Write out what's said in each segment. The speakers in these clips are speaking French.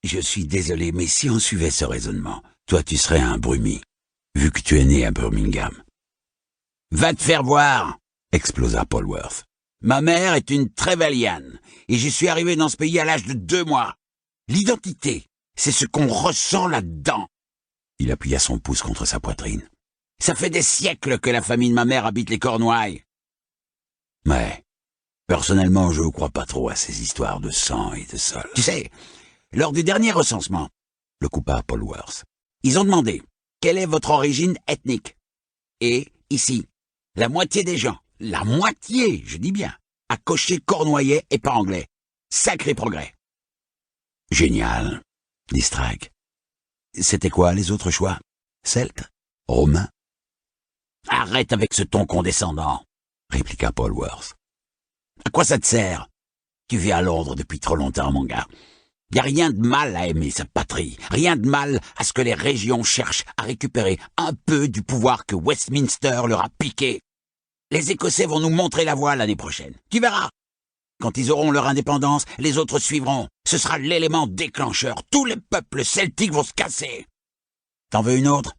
Je suis désolé, mais si on suivait ce raisonnement, toi tu serais un Brumi, vu que tu es né à Birmingham. Va te faire voir, explosa Polwarth. Ma mère est une Trevelyan, et j'y suis arrivé dans ce pays à l'âge de 2 mois. L'identité, c'est ce qu'on ressent là-dedans. Il appuya son pouce contre sa poitrine. Ça fait des siècles que la famille de ma mère habite les Cornouailles. Mais, personnellement, je ne crois pas trop à ces histoires de sang et de sol. Tu sais, lors du dernier recensement, le coupa Polwarth, ils ont demandé « Quelle est votre origine ethnique ?» Et, ici, la moitié des gens, la moitié, je dis bien, a coché cornouaillais et pas anglais. Sacré progrès. Génial, dit Strike. C'était quoi les autres choix? Celtes? Romains? Arrête avec ce ton condescendant, répliqua Polwarth. À quoi ça te sert? Tu vis à Londres depuis trop longtemps, mon gars. Y a rien de mal à aimer sa patrie, rien de mal à ce que les régions cherchent à récupérer un peu du pouvoir que Westminster leur a piqué. Les Écossais vont nous montrer la voie l'année prochaine. Tu verras. Quand ils auront leur indépendance, les autres suivront. Ce sera l'élément déclencheur. Tous les peuples celtiques vont se casser. T'en veux une autre?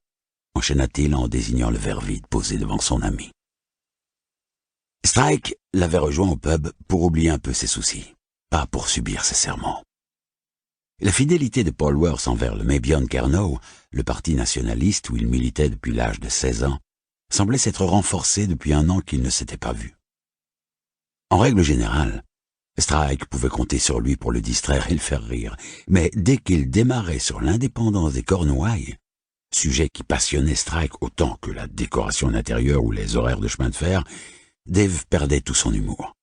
Enchaîna-t-il en désignant le verre vide posé devant son ami. Strike l'avait rejoint au pub pour oublier un peu ses soucis, pas pour subir ses sermons. La fidélité de Polwarth envers le Meibion Kernow, le parti nationaliste où il militait depuis l'âge de 16 ans, semblait s'être renforcée depuis 1 an qu'ils ne s'étaient pas vus. En règle générale, Strike pouvait compter sur lui pour le distraire et le faire rire, mais dès qu'il démarrait sur l'indépendance des Cornouailles, sujet qui passionnait Strike autant que la décoration intérieure ou les horaires de chemin de fer, Dave perdait tout son humour.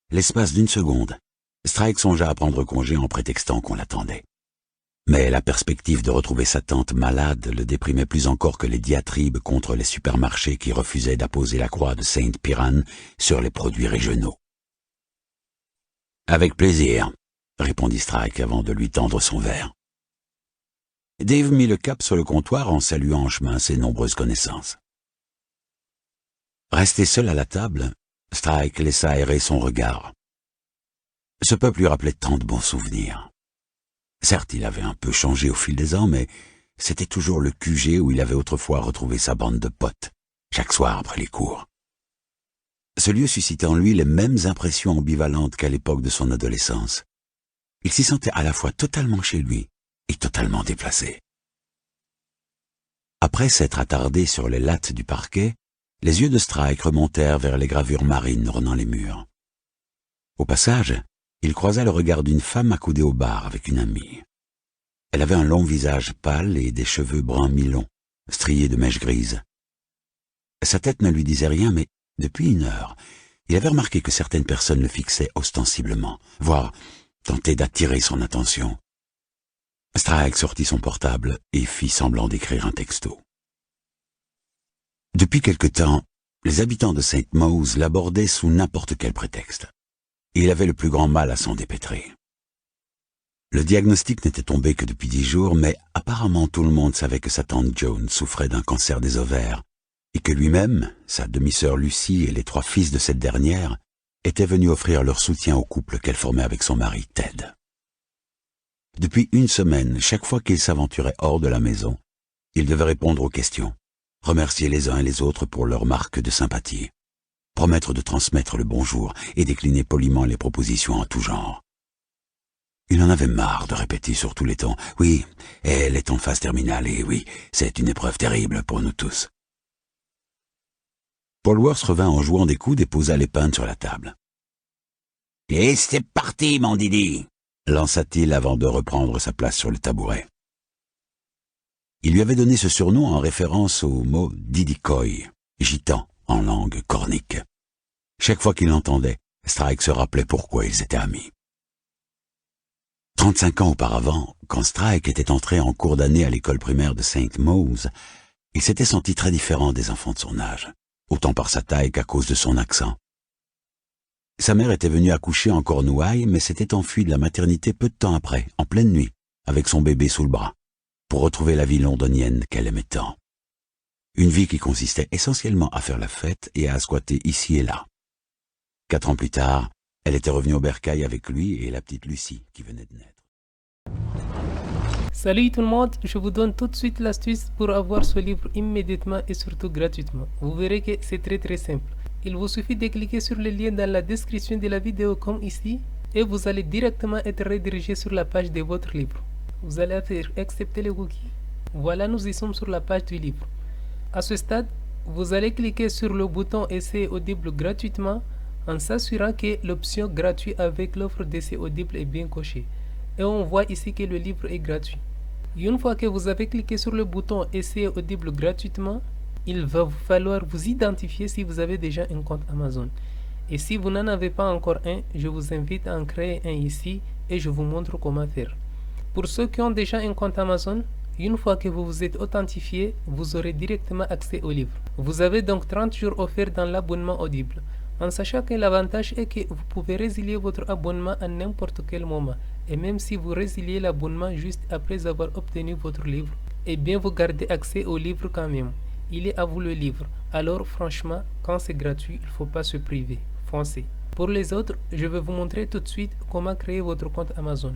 L'espace d'1 seconde, Strike songea à prendre congé en prétextant qu'on l'attendait. Mais la perspective de retrouver sa tante malade le déprimait plus encore que les diatribes contre les supermarchés qui refusaient d'apposer la croix de Saint Piran sur les produits régionaux. « Avec plaisir », répondit Strike avant de lui tendre son verre. Dave mit le cap sur le comptoir en saluant en chemin ses nombreuses connaissances. Resté seul à la table, Strike laissa aérer son regard. Ce peuple lui rappelait tant de bons souvenirs. Certes, il avait un peu changé au fil des ans, mais c'était toujours le QG où il avait autrefois retrouvé sa bande de potes, chaque soir après les cours. Ce lieu suscitait en lui les mêmes impressions ambivalentes qu'à l'époque de son adolescence. Il s'y sentait à la fois totalement chez lui et totalement déplacé. Après s'être attardé sur les lattes du parquet, les yeux de Strike remontèrent vers les gravures marines ornant les murs. Au passage, il croisa le regard d'une femme accoudée au bar avec une amie. Elle avait un long visage pâle et des cheveux bruns mi-longs, striés de mèches grises. Sa tête ne lui disait rien, mais depuis 1 heure, il avait remarqué que certaines personnes le fixaient ostensiblement, voire tentaient d'attirer son attention. Strike sortit son portable et fit semblant d'écrire un texto. Depuis quelque temps, les habitants de St. Mawes l'abordaient sous n'importe quel prétexte. Il avait le plus grand mal à s'en dépêtrer. Le diagnostic n'était tombé que depuis 10 jours, mais apparemment tout le monde savait que sa tante Joan souffrait d'un cancer des ovaires, et que lui-même, sa demi-sœur Lucie et les 3 fils de cette dernière étaient venus offrir leur soutien au couple qu'elle formait avec son mari Ted. Depuis 1 semaine, chaque fois qu'il s'aventurait hors de la maison, il devait répondre aux questions, remercier les uns et les autres pour leur marque de sympathie, promettre de transmettre le bonjour et décliner poliment les propositions en tout genre. Il en avait marre de répéter sur tous les tons « Oui, elle est en phase terminale et oui, c'est une épreuve terrible pour nous tous. » Polwarth revint en jouant des coudes et posa les pintes sur la table. « Et c'est parti, mon Didi !» lança-t-il avant de reprendre sa place sur le tabouret. Il lui avait donné ce surnom en référence au mot Didikoy, gitan en langue cornique. Chaque fois qu'il l'entendait, Strike se rappelait pourquoi ils étaient amis. 35 ans auparavant, quand Strike était entré en cours d'année à l'école primaire de St. Mawes, il s'était senti très différent des enfants de son âge, autant par sa taille qu'à cause de son accent. Sa mère était venue accoucher en Cornouailles, mais s'était enfuie de la maternité peu de temps après, en pleine nuit, avec son bébé sous le bras, pour retrouver la vie londonienne qu'elle aimait tant. Une vie qui consistait essentiellement à faire la fête et à squatter ici et là. 4 ans plus tard, elle était revenue au bercail avec lui et la petite Lucie qui venait de naître. Salut tout le monde, je vous donne tout de suite l'astuce pour avoir ce livre immédiatement et surtout gratuitement. Vous verrez que c'est très simple. Il vous suffit de cliquer sur le lien dans la description de la vidéo comme ici et vous allez directement être redirigé sur la page de votre livre. Vous allez faire accepter les cookies. Voilà, nous y sommes sur la page du livre. À ce stade, vous allez cliquer sur le bouton Essai audible gratuitement en s'assurant que l'option gratuit avec l'offre d'essai audible est bien cochée. Et on voit ici que le livre est gratuit. Une fois que vous avez cliqué sur le bouton Essayer audible gratuitement, il va vous falloir vous identifier si vous avez déjà un compte Amazon. Et si vous n'en avez pas encore un, je vous invite à en créer un ici et je vous montre comment faire. Pour ceux qui ont déjà un compte Amazon, une fois que vous vous êtes authentifié, vous aurez directement accès au livre. Vous avez donc 30 jours offerts dans l'abonnement audible. En sachant que l'avantage est que vous pouvez résilier votre abonnement à n'importe quel moment. Et même si vous résiliez l'abonnement juste après avoir obtenu votre livre, eh bien vous gardez accès au livre quand même. Il est à vous le livre. Alors franchement, quand c'est gratuit, il ne faut pas se priver. Foncez. Pour les autres, je vais vous montrer tout de suite comment créer votre compte Amazon.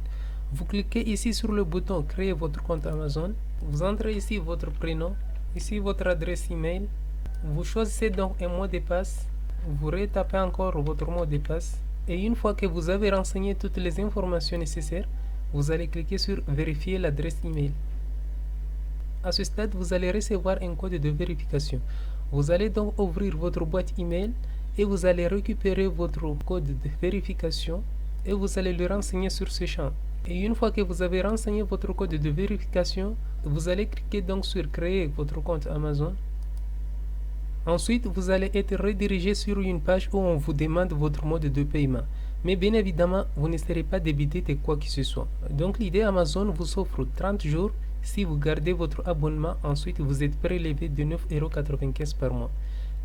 Vous cliquez ici sur le bouton créer votre compte Amazon. Vous entrez ici votre prénom, ici votre adresse email. Vous choisissez donc un mot de passe. Vous retapez encore votre mot de passe. Et une fois que vous avez renseigné toutes les informations nécessaires, vous allez cliquer sur vérifier l'adresse email. À ce stade, vous allez recevoir un code de vérification. Vous allez donc ouvrir votre boîte email et vous allez récupérer votre code de vérification et vous allez le renseigner sur ce champ. Et une fois que vous avez renseigné votre code de vérification, vous allez cliquer donc sur créer votre compte Amazon. Ensuite, vous allez être redirigé sur une page où on vous demande votre mode de paiement. Mais bien évidemment, vous ne serez pas débité de quoi que ce soit. Donc l'idée Amazon vous offre 30 jours si vous gardez votre abonnement. Ensuite, vous êtes prélevé de 9,95 € par mois.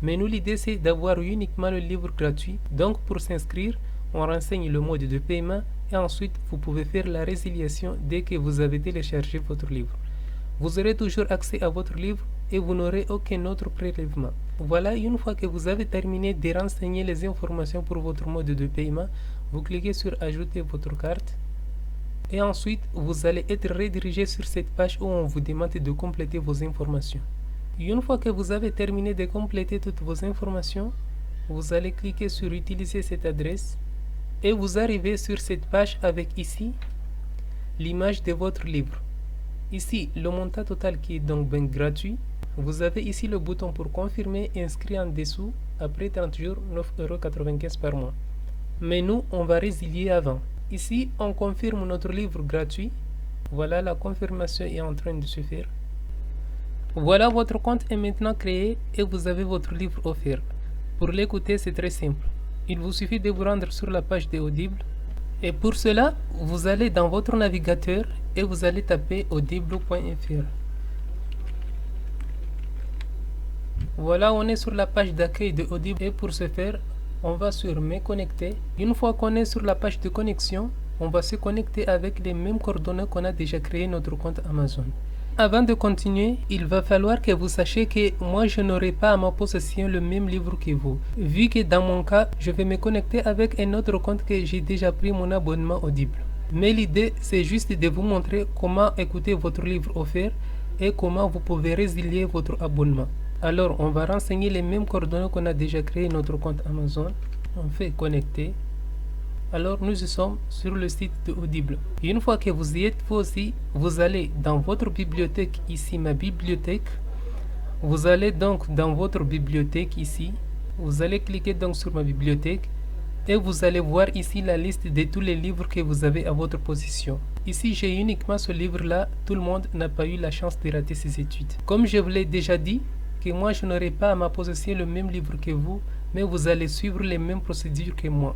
Mais nous, l'idée c'est d'avoir uniquement le livre gratuit. Donc pour s'inscrire, on renseigne le mode de paiement et ensuite vous pouvez faire la résiliation dès que vous avez téléchargé votre livre. Vous aurez toujours accès à votre livre et vous n'aurez aucun autre prélèvement. Voilà, une fois que vous avez terminé de renseigner les informations pour votre mode de paiement, vous cliquez sur ajouter votre carte et ensuite vous allez être redirigé sur cette page où on vous demande de compléter vos informations. Une fois que vous avez terminé de compléter toutes vos informations, vous allez cliquer sur utiliser cette adresse et vous arrivez sur cette page avec ici l'image de votre livre. Ici, le montant total qui est donc bien gratuit. Vous avez ici le bouton pour confirmer inscrit en dessous. Après 30 jours, 9,95 € par mois. Mais nous, on va résilier avant. Ici, on confirme notre livre gratuit. Voilà, la confirmation est en train de se faire. Voilà, votre compte est maintenant créé et vous avez votre livre offert. Pour l'écouter, c'est très simple. Il vous suffit de vous rendre sur la page de Audible. Et pour cela, vous allez dans votre navigateur et vous allez taper audible.fr. Voilà, on est sur la page d'accueil de Audible et pour ce faire, on va sur Me connecter. Une fois qu'on est sur la page de connexion, on va se connecter avec les mêmes coordonnées qu'on a déjà créé notre compte Amazon. Avant de continuer, il va falloir que vous sachiez que moi je n'aurai pas à ma possession le même livre que vous. Vu que dans mon cas, je vais me connecter avec un autre compte que j'ai déjà pris mon abonnement Audible. Mais l'idée, c'est juste de vous montrer comment écouter votre livre offert et comment vous pouvez résilier votre abonnement. Alors, on va renseigner les mêmes coordonnées qu'on a déjà créé notre compte Amazon. On fait connecter. Alors, nous sommes sur le site de Audible. Et une fois que vous y êtes, vous aussi, vous allez dans votre bibliothèque, ici ma bibliothèque. Vous allez donc dans votre bibliothèque ici. Vous allez cliquer donc sur ma bibliothèque. Et vous allez voir ici la liste de tous les livres que vous avez à votre possession. Ici, j'ai uniquement ce livre-là. Tout le monde n'a pas eu la chance de rater ses études. Comme je vous l'ai déjà dit, que moi je n'aurai pas à ma possession le même livre que vous, mais vous allez suivre les mêmes procédures que moi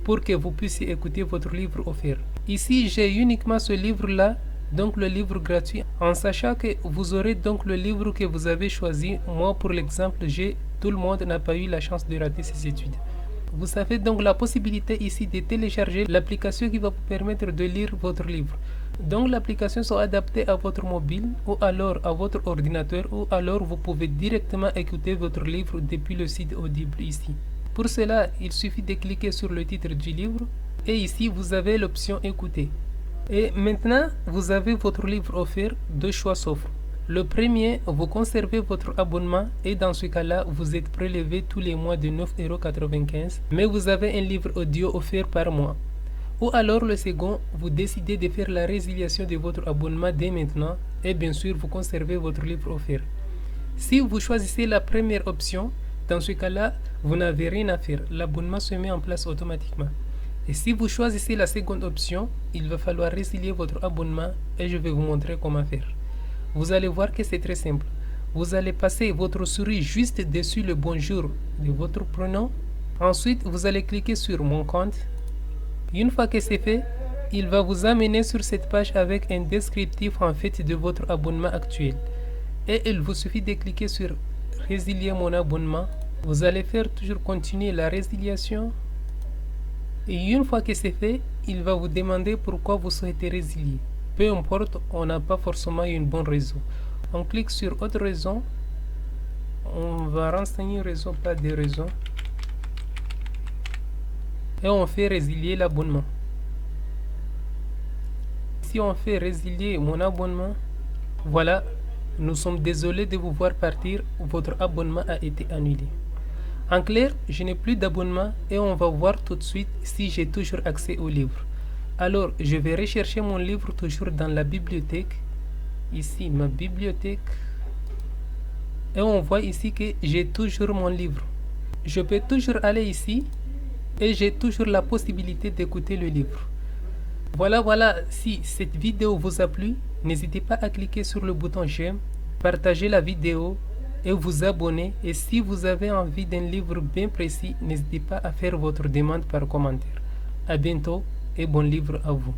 pour que vous puissiez écouter votre livre offert. Ici, j'ai uniquement ce livre-là, donc le livre gratuit, en sachant que vous aurez donc le livre que vous avez choisi. Moi, pour l'exemple, tout le monde n'a pas eu la chance de rater ses études. Vous avez donc la possibilité ici de télécharger l'application qui va vous permettre de lire votre livre. Donc l'application sera adaptée à votre mobile ou alors à votre ordinateur ou alors vous pouvez directement écouter votre livre depuis le site Audible ici. Pour cela, il suffit de cliquer sur le titre du livre et ici vous avez l'option écouter. Et maintenant, vous avez votre livre offert, deux choix s'offrent. Le premier, vous conservez votre abonnement et dans ce cas-là, vous êtes prélevé tous les mois de 9,95 €, mais vous avez un livre audio offert par mois. Ou alors le second, vous décidez de faire la résiliation de votre abonnement dès maintenant et bien sûr, vous conservez votre livre offert. Si vous choisissez la première option, dans ce cas-là, vous n'avez rien à faire. L'abonnement se met en place automatiquement. Et si vous choisissez la seconde option, il va falloir résilier votre abonnement et je vais vous montrer comment faire. Vous allez voir que c'est très simple. Vous allez passer votre souris juste dessus le bonjour de votre prénom. Ensuite, vous allez cliquer sur mon compte. Une fois que c'est fait, il va vous amener sur cette page avec un descriptif en fait de votre abonnement actuel. Et il vous suffit de cliquer sur résilier mon abonnement. Vous allez faire toujours continuer la résiliation. Et une fois que c'est fait, il va vous demander pourquoi vous souhaitez résilier. Peu importe, on n'a pas forcément une bonne raison. On clique sur autre raison. On va renseigner une raison, pas de raison. Et on fait résilier l'abonnement. Si on fait résilier mon abonnement, voilà, nous sommes désolés de vous voir partir, votre abonnement a été annulé. En clair, je n'ai plus d'abonnement et on va voir tout de suite si j'ai toujours accès au livre. Alors, je vais rechercher mon livre toujours dans la bibliothèque. Ici, ma bibliothèque. Et on voit ici que j'ai toujours mon livre. Je peux toujours aller ici et j'ai toujours la possibilité d'écouter le livre. Voilà, si cette vidéo vous a plu, n'hésitez pas à cliquer sur le bouton j'aime, partager la vidéo et vous abonner. Et si vous avez envie d'un livre bien précis, n'hésitez pas à faire votre demande par commentaire. À bientôt et bon livre à vous.